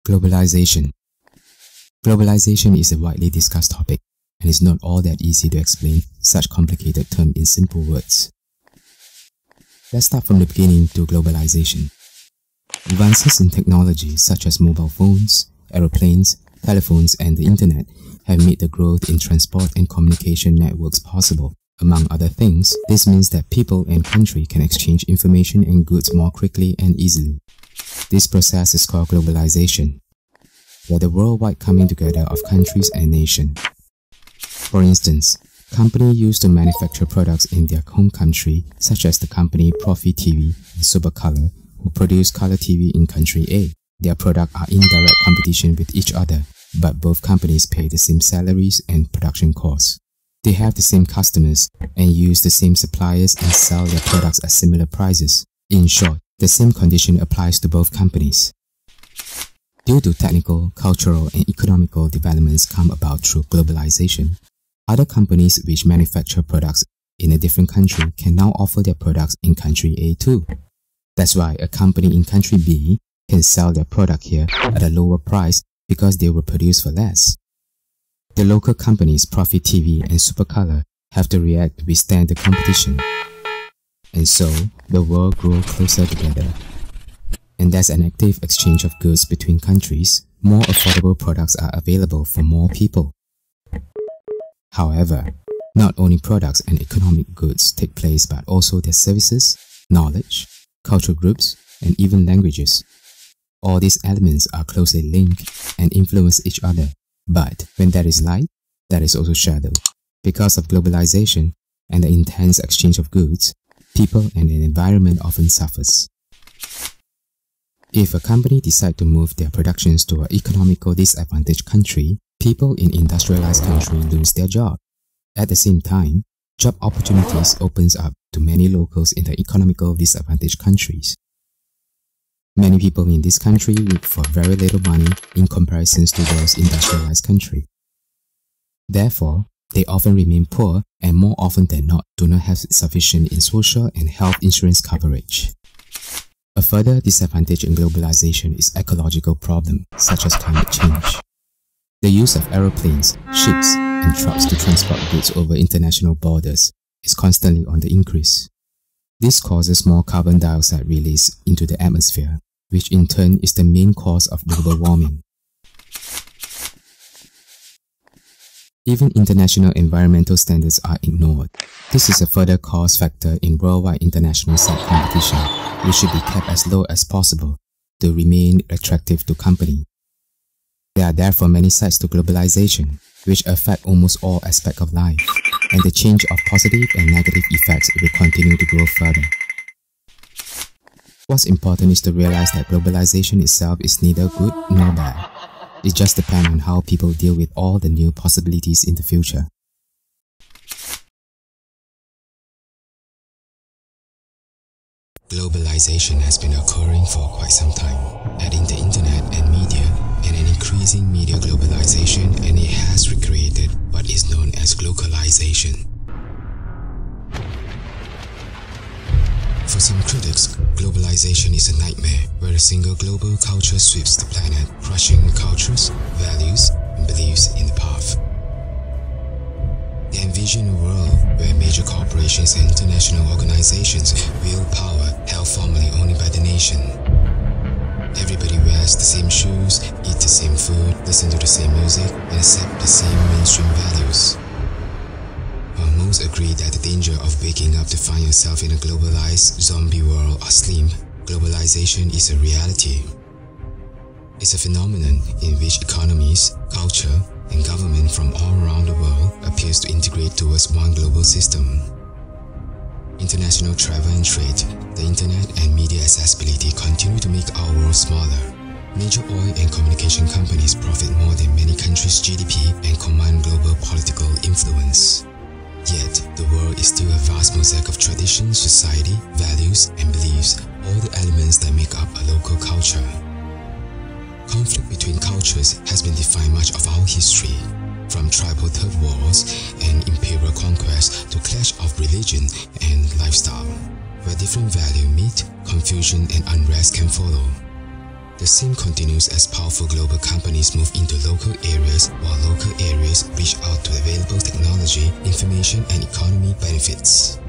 Globalization. Globalization is a widely discussed topic, and it's not all that easy to explain such complicated term in simple words. Let's start from the beginning to globalization. Advances in technology such as mobile phones, aeroplanes, telephones, and the internet have made the growth in transport and communication networks possible. Among other things, this means that people and countries can exchange information and goods more quickly and easily. This process is called globalization, where the worldwide coming together of countries and nations. For instance, companies used to manufacture products in their home country, such as the company Profit TV and Supercolor, who produce color TV in country A. Their products are in direct competition with each other, but both companies pay the same salaries and production costs. They have the same customers and use the same suppliers and sell their products at similar prices. In short, the same condition applies to both companies. Due to technical, cultural, and economical developments come about through globalization, other companies which manufacture products in a different country can now offer their products in country A too. That's why a company in country B can sell their product here at a lower price because they were produced for less. The local companies Profit TV and Supercolor have to react to withstand the competition. And so, the world grows closer together. And there's an active exchange of goods between countries. More affordable products are available for more people. However, not only products and economic goods take place, but also their services, knowledge, cultural groups, and even languages. All these elements are closely linked and influence each other. But when there is light, there is also shadow. Because of globalization and the intense exchange of goods, people and the environment often suffers. If a company decides to move their productions to an economically disadvantaged country, people in industrialized countries lose their job. At the same time, job opportunities opens up to many locals in the economically disadvantaged countries. Many people in this country work for very little money in comparison to those industrialized countries. Therefore, they often remain poor and more often than not do not have sufficient in social and health insurance coverage. A further disadvantage in globalization is ecological problems such as climate change. The use of aeroplanes, ships, and trucks to transport goods over international borders is constantly on the increase. This causes more carbon dioxide release into the atmosphere, which in turn is the main cause of global warming. Even international environmental standards are ignored. This is a further cost factor in worldwide international site competition, which should be kept as low as possible to remain attractive to companies. There are therefore many sides to globalization, which affect almost all aspects of life, and the change of positive and negative effects will continue to grow further. What's important is to realize that globalization itself is neither good nor bad. It just depends on how people deal with all the new possibilities in the future. Globalization has been occurring for quite some time, adding the internet and media and an increasing media globalization, and it has recreated what is known as glocalization. For some critics, globalization is a nightmare where a single global culture sweeps the planet, crushing cultures, values, and beliefs in the path. They envision a world where major corporations and international organizations wield power held formerly only by the nation. Everybody wears the same shoes, eat the same food, listen to the same music, and accept the same mainstream values. While most agree that the danger of waking up to find yourself in a globalized zombie world are slim, globalization is a reality. It's a phenomenon in which economies, culture, and government from all around the world appears to integrate towards one global system. International travel and trade, the internet, and media accessibility continue to make our world smaller. Major oil and communication companies profit more than many countries' GDP and command global political influence. Yet, the world is still a vast mosaic of traditions, society, values, and beliefs, all the elements that make up a local culture. Conflict between cultures has been defined much of our history, from tribal turf wars and imperial conquest to clash of religion and lifestyle, where different values meet, confusion and unrest can follow. The same continues as powerful global companies move into local areas while local areas reach out to available technology, information and economy benefits.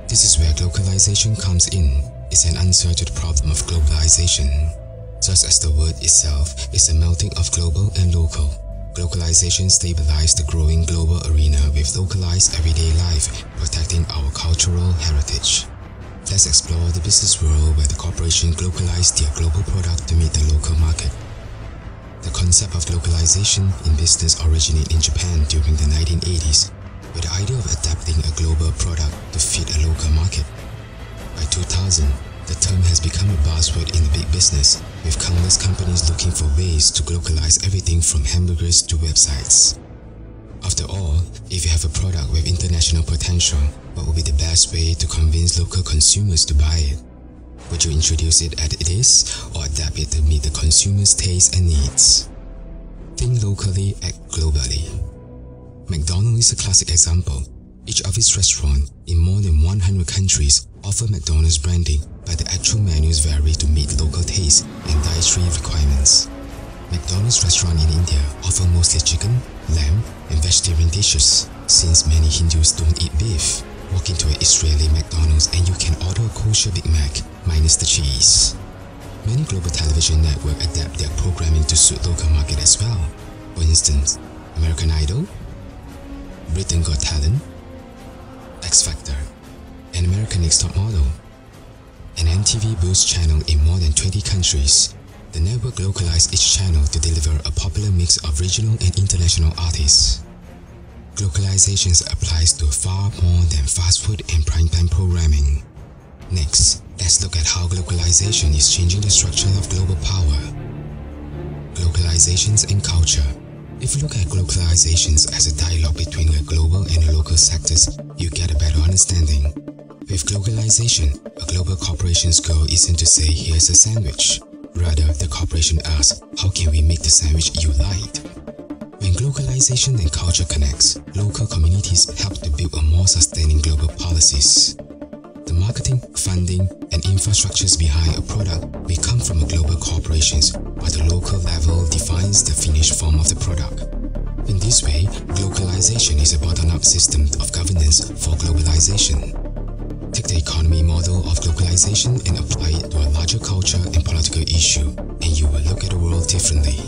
This is where glocalization comes in. It's an answer to the problem of globalization. Just as the word itself is a melting of global and local, glocalization stabilized the growing global arena with localized everyday life, protecting our cultural heritage. Let's explore the business world where the corporation glocalized their global product to meet the local market. The concept of glocalization in business originated in Japan during the 1980s, with the idea of adapting a global product to fit a local market. By 2000, the term has become a buzzword in the big business, with countless companies looking for ways to glocalize everything from hamburgers to websites. After all, if you have a product with international potential, what would be the best way to convince local consumers to buy it? Would you introduce it as it is, or adapt it to meet the consumer's tastes and needs? Think locally, act globally. McDonald's is a classic example. Each of its restaurants in more than 100 countries offer McDonald's branding, but the actual menus vary to meet local tastes and dietary requirements. McDonald's restaurants in India offer mostly chicken, lamb, and vegetarian dishes, since many Hindus don't eat beef. Walk into an Israeli McDonald's and you can order a kosher Big Mac, minus the cheese. Many global television networks adapt their programming to suit local market as well. For instance, American Idol, Britain Got Talent, X Factor, and American Next Top Model. An MTV Boost channel in more than 20 countries. The network localized each channel to deliver a popular mix of regional and international artists. Glocalization applies to far more than fast food and primetime programming. Next, let's look at how glocalization is changing the structure of global power. Glocalizations and culture. If you look at glocalizations as a dialogue between the global and the local sectors, you get a better understanding. With glocalization, a global corporation's goal isn't to say, here's a sandwich. Rather, the corporation asks, how can we make the sandwich you liked? When glocalization and culture connects, local communities help to build a more sustaining global policies. The marketing, funding, and infrastructures behind a product may come from a global corporations, but the local level defines the finished form of the product. In this way, glocalization is a bottom-up system of governance for globalization. Take the economy model of glocalization and apply it to a larger culture and political issue, and you will look at the world differently.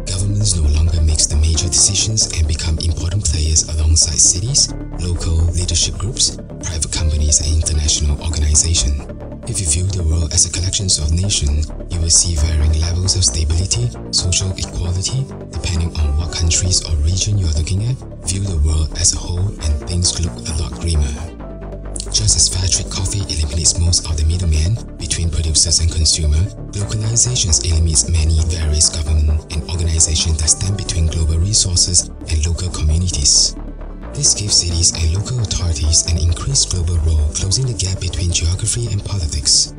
Governments no longer make the major decisions and become important players alongside cities, local leadership groups, private companies and international organizations. If you view the world as a collection of nations, you will see varying levels of stability, social equality, depending on what countries or region you are looking at. View the world as a whole and things look a lot greener. Just as factory coffee eliminates most of the middlemen between producers and consumer, glocalization eliminates many various government and organizations that stand between global resources and local communities. This gives cities and local authorities an increased global role, closing the gap between geography and politics.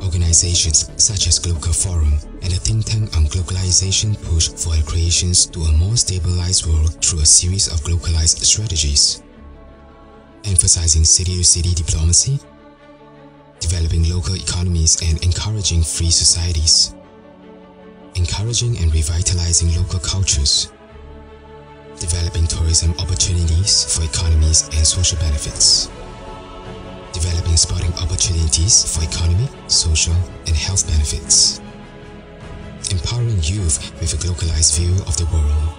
Organizations such as Global Forum and the think tank on glocalization push for the creations to a more stabilized world through a series of glocalized strategies. Emphasizing city-to-city diplomacy, developing local economies and encouraging free societies, encouraging and revitalizing local cultures, developing tourism opportunities for economies and social benefits, developing sporting opportunities for economy, social, and health benefits, empowering youth with a globalized view of the world,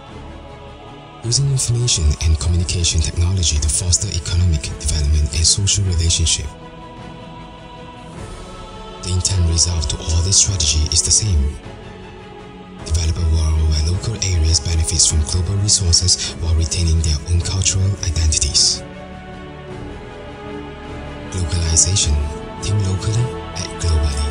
using information and communication technology to foster economic development and social relationship. The intent result to all this strategy is the same. Develop a world where local areas benefit from global resources while retaining their own cultural identities. Glocalization. Think locally, act globally.